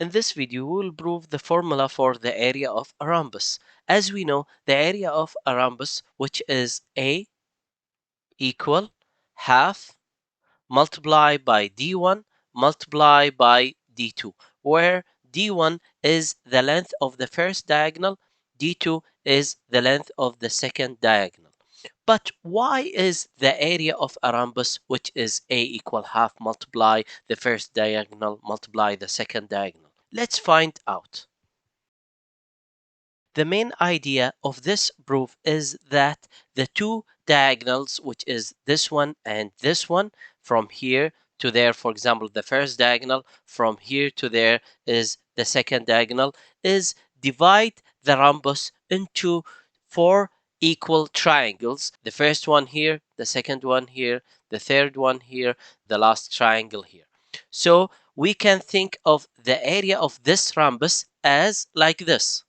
In this video, we will prove the formula for the area of a rhombus. As we know, the area of a rhombus, which is A equal half multiplied by d1 multiplied by d2, where d1 is the length of the first diagonal, d2 is the length of the second diagonal. But why is the area of a rhombus, which is A equal half multiply the first diagonal multiply the second diagonal? Let's find out. The main idea of this proof is that the two diagonals, which is this one and this one, from here to there, for example, the first diagonal from here to there is the second diagonal, is divide the rhombus into four equal triangles. The first one here, the second one here, the third one here, the last triangle here. So we can think of the area of this rhombus as like this.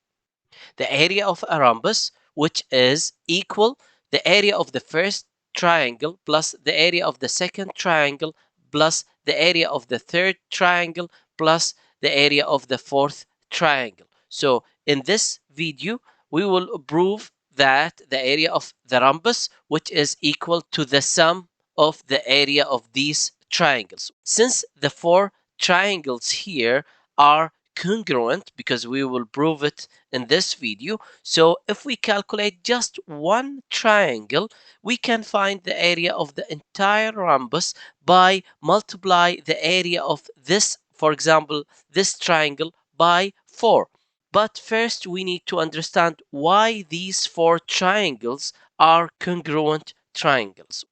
The area of a rhombus, which is equal the area of the first triangle plus the area of the second triangle plus the area of the third triangle plus the area of the fourth triangle. So in this video, we will prove that the area of the rhombus, which is equal to the sum of the area of these triangles. Since the four triangles here are congruent, because we will prove it in this video, so if we calculate just one triangle, we can find the area of the entire rhombus by multiply the area of this, for example, this triangle by 4. But first we need to understand why these four triangles are congruent triangles.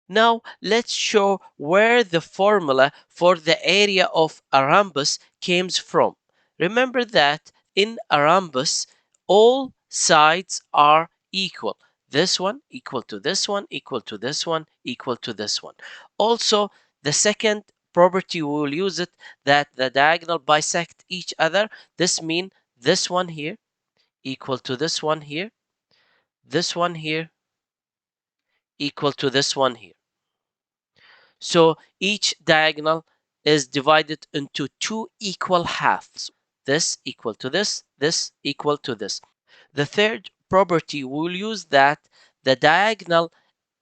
Now let's show where the formula for the area of a rhombus came from. Remember that in a rhombus, all sides are equal. This one equal to this one, equal to this one, equal to this one. Also, the second property we will use it, that the diagonal bisect each other. This means this one here equal to this one here, this one here equal to this one here. So each diagonal is divided into two equal halves. This equal to this equal to this. The third property, we'll use that the diagonal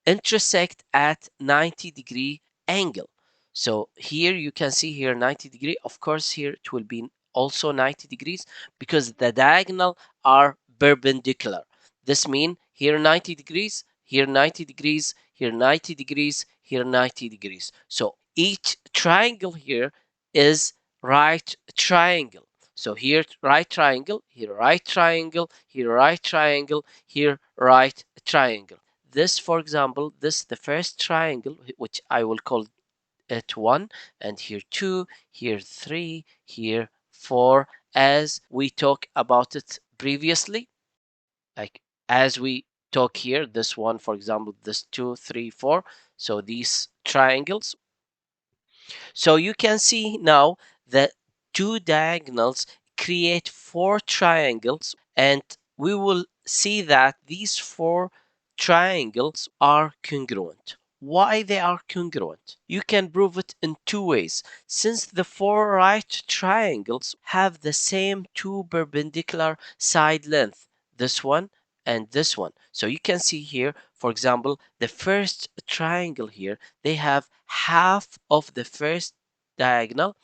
intersect at 90-degree angle. So here you can see here 90-degree. Of course, here it will be also 90 degrees because the diagonal are perpendicular. This means here 90 degrees, here 90 degrees, here 90 degrees, here 90 degrees. So each triangle here is right triangle. So here right triangle, here right triangle, here right triangle, here right triangle. This, for example, this the first triangle, which I will call it 1, and here 2, here 3, here 4, as we talk about it previously. Like as we talk here, this one, for example, this 2, 3, 4. So these triangles. So you can see now that two diagonals create four triangles, and we will see that these four triangles are congruent. Why they are congruent? You can prove it in two ways. Since the four right triangles have the same two perpendicular side length, this one and this one. So you can see here, for example, the first triangle here, they have half of the first diagonal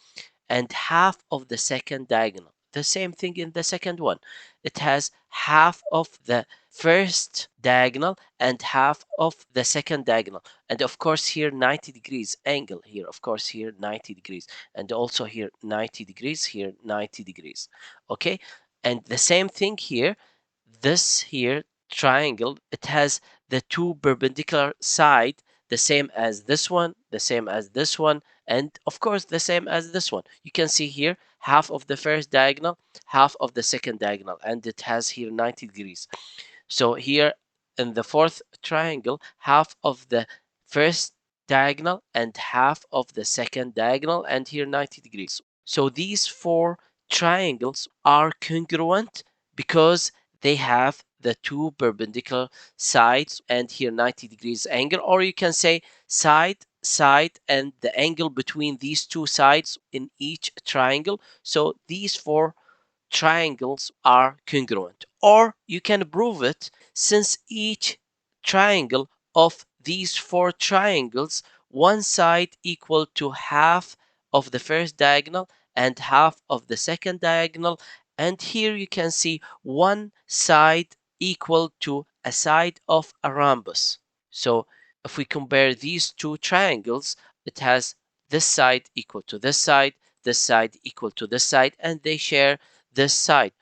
and half of the second diagonal. The same thing in the second one. It has half of the first diagonal and half of the second diagonal. And of course here 90 degrees angle here. Of course here 90 degrees. And also here 90 degrees, here 90 degrees. Okay? And the same thing here. This here triangle, it has the two perpendicular side the same as this one, the same as this one, and of course the same as this one. You can see here half of the first diagonal, half of the second diagonal, and it has here 90 degrees. So here in the fourth triangle, half of the first diagonal and half of the second diagonal, and here 90 degrees. So these four triangles are congruent because they have the two perpendicular sides and here 90 degrees angle, or you can say side side and the angle between these two sides in each triangle. So these four triangles are congruent. Or you can prove it since each triangle of these four triangles, one side equal to half of the first diagonal and half of the second diagonal. And here you can see one side equal to a side of a rhombus. So if we compare these two triangles, it has this side equal to this side equal to this side, and they share this side.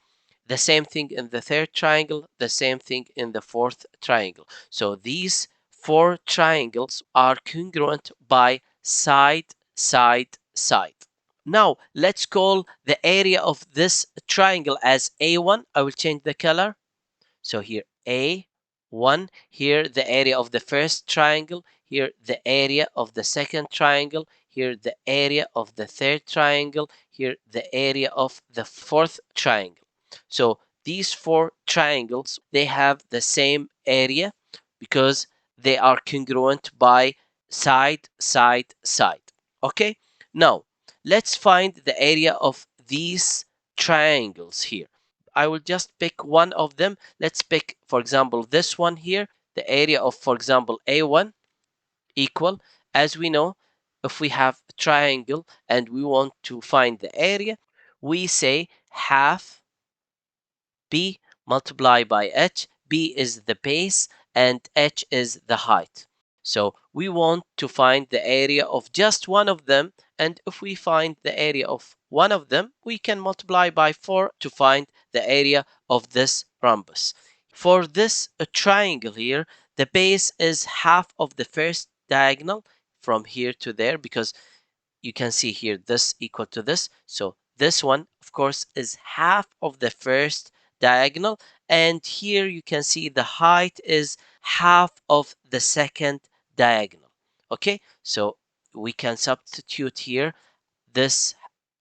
The same thing in the third triangle, the same thing in the fourth triangle. So these four triangles are congruent by side, side, side. Now let's call the area of this triangle as A1. I will change the color. So here A1, here the area of the first triangle, here the area of the second triangle, here the area of the third triangle, here the area of the fourth triangle. So these four triangles, they have the same area because they are congruent by side, side, side. Okay, now let's find the area of these triangles here. I will just pick one of them. Let's pick, for example, this one here, the area of, for example, A1 equal, as we know, if we have a triangle and we want to find the area, we say half B multiplied by H. B is the base and H is the height. So we want to find the area of just one of them, and if we find the area of one of them, we can multiply by 4 to find the area of this rhombus. For this triangle here, the base is half of the first diagonal from here to there, because you can see here this equal to this. So this one, of course, is half of the first diagonal. And here you can see the height is half of the second diagonal. Okay, so we can substitute here. This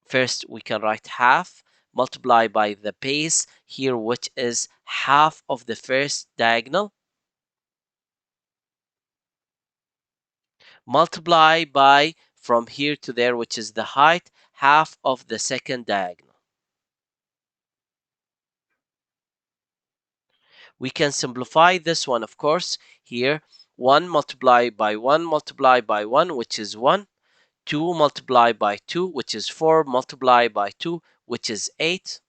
first we can write half multiply by the base here, which is half of the first diagonal, multiply by from here to there, which is the height, half of the second diagonal. We can simplify this one, of course. Here, 1 multiplied by 1 multiplied by 1, which is 1. 2 multiplied by 2, which is 4, multiplied by 2, which is 8.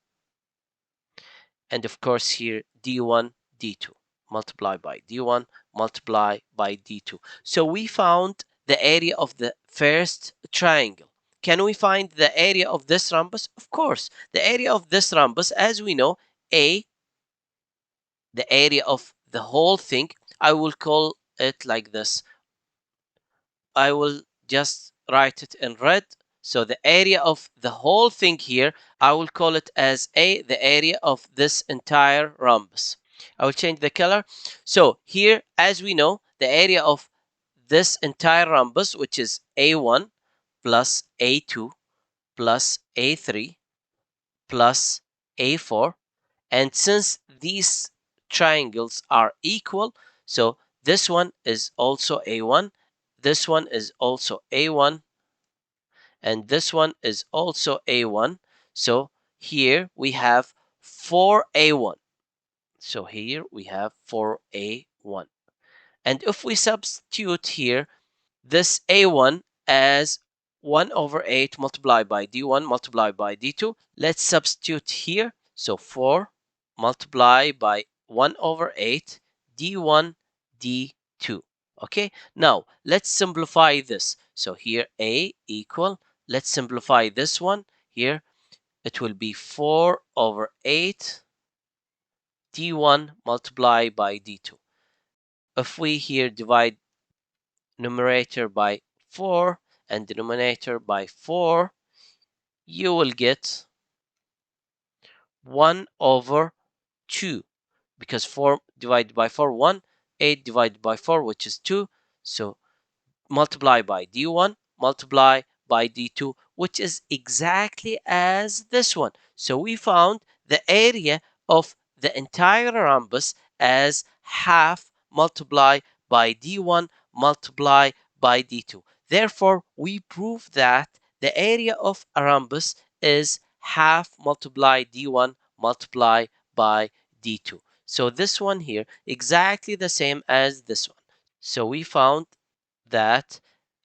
And of course here, d1, d2, multiplied by d1, multiplied by d2. So we found the area of the first triangle. Can we find the area of this rhombus? Of course. The area of this rhombus, as we know, A, the area of the whole thing, I will call it like this. I will just write it in red. So the area of the whole thing here, I will call it as A, the area of this entire rhombus. I will change the color. So here, as we know, the area of this entire rhombus, which is A1 plus A2 plus A3 plus A4. And since these triangles are equal, so this one is also A1, this one is also A1, and this one is also A1. So here we have 4A1. So here we have 4A1. And if we substitute here this A1 as 1 over 8 multiplied by D1 multiplied by D2, let's substitute here. So 4 multiplied by 1 over 8 D1 D2. Okay, now let's simplify this. So here A equal, let's simplify this one. Here it will be 4 over 8 D1 multiplied by D2. If we here divide numerator by 4 and denominator by 4, you will get 1 over 2, because 4 divided by 4, 1, 8 divided by 4, which is 2. So multiply by d1, multiply by d2, which is exactly as this one. So we found the area of the entire rhombus as half multiply by d1 multiply by d2. Therefore, we prove that the area of a rhombus is half multiply d1 multiply by d2. So this one here, exactly the same as this one. So we found that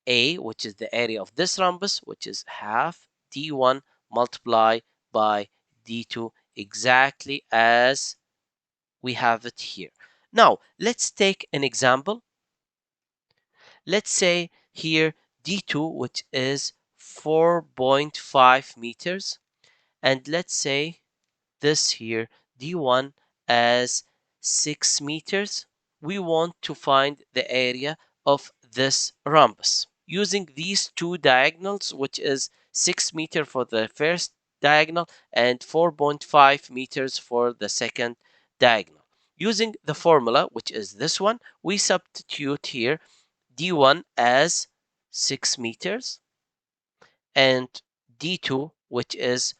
A, which is the area of this rhombus, which is half d1 multiply by d2, exactly as we have it here. Now, let's take an example. Let's say here d2, which is 4.5 meters, and let's say this here d1 as 6 meters. We want to find the area of this rhombus using these two diagonals, which is 6 meter for the first diagonal and 4.5 meters for the second diagonal. Using the formula, which is this one, we substitute here d1 as 6 meters and d2, which is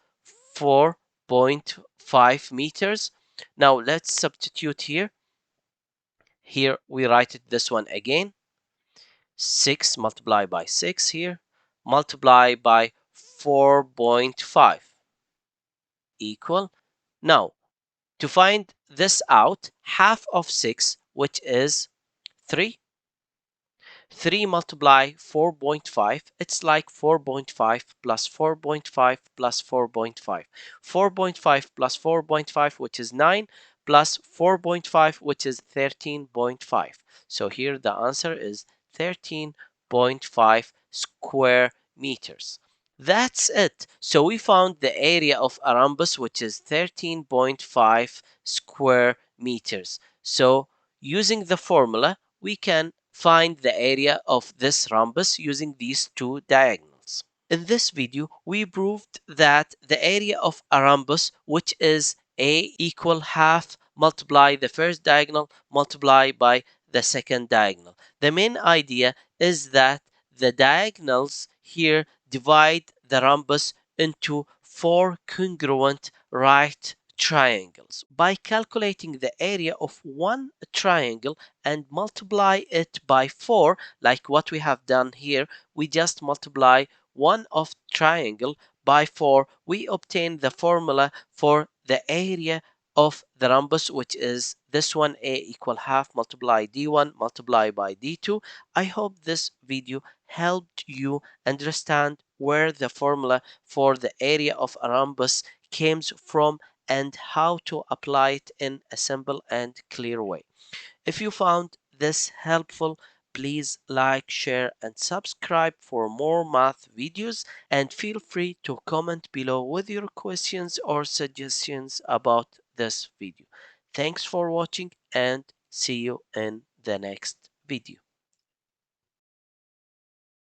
4.5 meters. Now let's substitute here. Here we write it this one again. 6 multiplied by 6 here, multiply by 4.5 equal. Now, to find this out, half of 6, which is 3, 3 multiply 4.5, it's like 4.5 plus 4.5 plus 4.5. 4.5 plus 4.5, which is 9, plus 4.5, which is 13.5. So here the answer is 13.5 square meters. That's it. So we found the area of a rhombus, which is 13.5 square meters. So using the formula, we can find the area of this rhombus using these two diagonals. In this video, we proved that the area of a rhombus, which is A equal half multiply the first diagonal multiply by the second diagonal. The main idea is that the diagonals here divide the rhombus into four congruent right triangles. By calculating the area of one triangle and multiply it by 4, like what we have done here, we just multiply one of triangle by 4, we obtain the formula for the area of the rhombus, which is this one, A equal half multiply d1 multiply by d2. I hope this video helped you understand where the formula for the area of a rhombus came from and how to apply it in a simple and clear way. If you found this helpful, please like, share, and subscribe for more math videos, and feel free to comment below with your questions or suggestions about this video. Thanks for watching and see you in the next video.